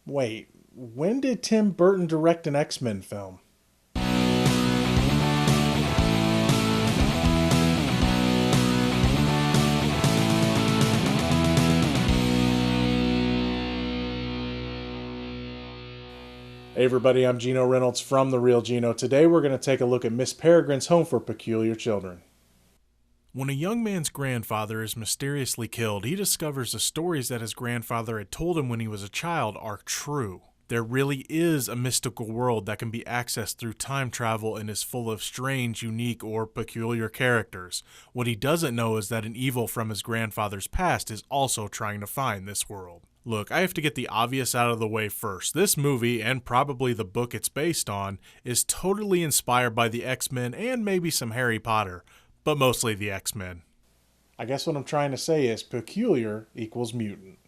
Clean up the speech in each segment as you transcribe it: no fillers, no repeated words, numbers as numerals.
Wait, when did Tim Burton direct an X-Men film? Hey everybody, I'm Gino Reynolds from The Real Gino. Today we're going to take a look at Miss Peregrine's Home for Peculiar Children. When a young man's grandfather is mysteriously killed, he discovers the stories that his grandfather had told him when he was a child are true. There really is a mystical world that can be accessed through time travel and is full of strange, unique, or peculiar characters. What he doesn't know is that an evil from his grandfather's past is also trying to find this world. Look, I have to get the obvious out of the way first. This movie, and probably the book it's based on, is totally inspired by the X-Men and maybe some Harry Potter, but mostly the X-Men. I guess what I'm trying to say is peculiar equals mutant.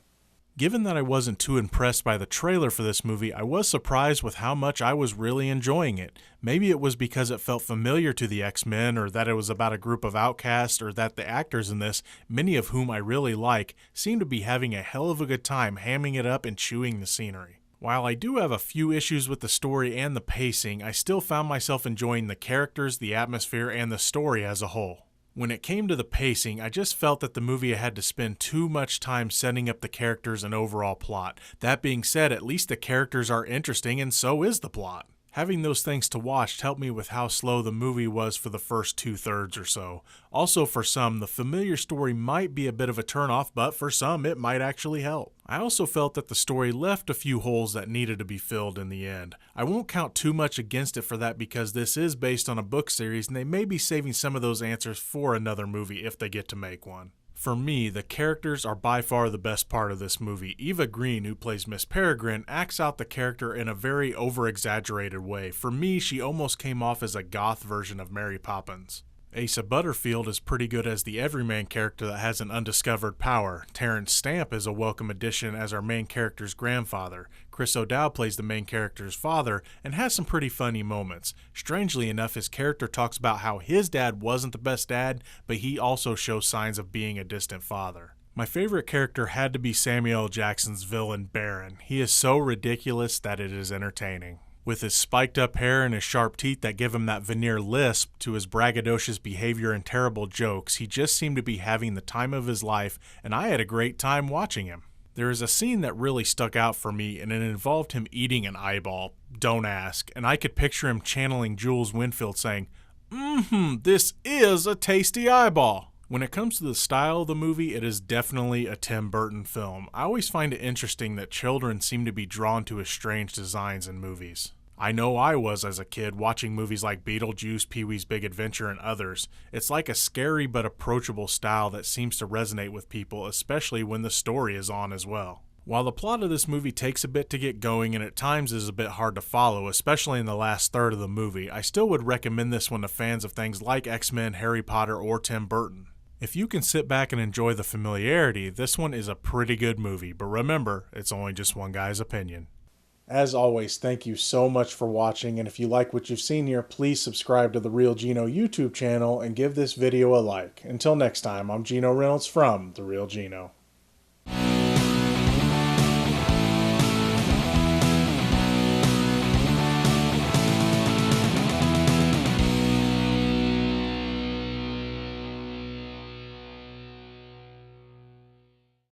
Given that I wasn't too impressed by the trailer for this movie, I was surprised with how much I was really enjoying it. Maybe it was because it felt familiar to the X-Men, or that it was about a group of outcasts, or that the actors in this, many of whom I really like, seem to be having a hell of a good time hamming it up and chewing the scenery. While I do have a few issues with the story and the pacing, I still found myself enjoying the characters, the atmosphere, and the story as a whole. When it came to the pacing, I just felt that the movie had to spend too much time setting up the characters and overall plot. That being said, at least the characters are interesting and so is the plot. Having those things to watch helped me with how slow the movie was for the first 2/3 or so. Also, for some, the familiar story might be a bit of a turnoff, but for some, it might actually help. I also felt that the story left a few holes that needed to be filled in the end. I won't count too much against it for that because this is based on a book series and they may be saving some of those answers for another movie if they get to make one. For me, the characters are by far the best part of this movie. Eva Green, who plays Miss Peregrine, acts out the character in a very over-exaggerated way. For me, she almost came off as a goth version of Mary Poppins. Asa Butterfield is pretty good as the everyman character that has an undiscovered power. Terrence Stamp is a welcome addition as our main character's grandfather. Chris O'Dowd plays the main character's father and has some pretty funny moments. Strangely enough, his character talks about how his dad wasn't the best dad, but he also shows signs of being a distant father. My favorite character had to be Samuel L. Jackson's villain, Baron. He is so ridiculous that it is entertaining. With his spiked up hair and his sharp teeth that give him that veneer lisp to his braggadocious behavior and terrible jokes, he just seemed to be having the time of his life, and I had a great time watching him. There is a scene that really stuck out for me, and it involved him eating an eyeball. Don't ask. And I could picture him channeling Jules Winfield saying, this is a tasty eyeball." When it comes to the style of the movie, it is definitely a Tim Burton film. I always find it interesting that children seem to be drawn to his strange designs in movies. I know I was as a kid watching movies like Beetlejuice, Pee-wee's Big Adventure, and others. It's like a scary but approachable style that seems to resonate with people, especially when the story is on as well. While the plot of this movie takes a bit to get going and at times is a bit hard to follow, especially in the last third of the movie, I still would recommend this one to fans of things like X-Men, Harry Potter, or Tim Burton. If you can sit back and enjoy the familiarity, this one is a pretty good movie, but remember, it's only just one guy's opinion. As always, thank you so much for watching, and if you like what you've seen here, please subscribe to the Real Gino YouTube channel and give this video a like. Until next time, I'm Gino Reynolds from The Real Gino.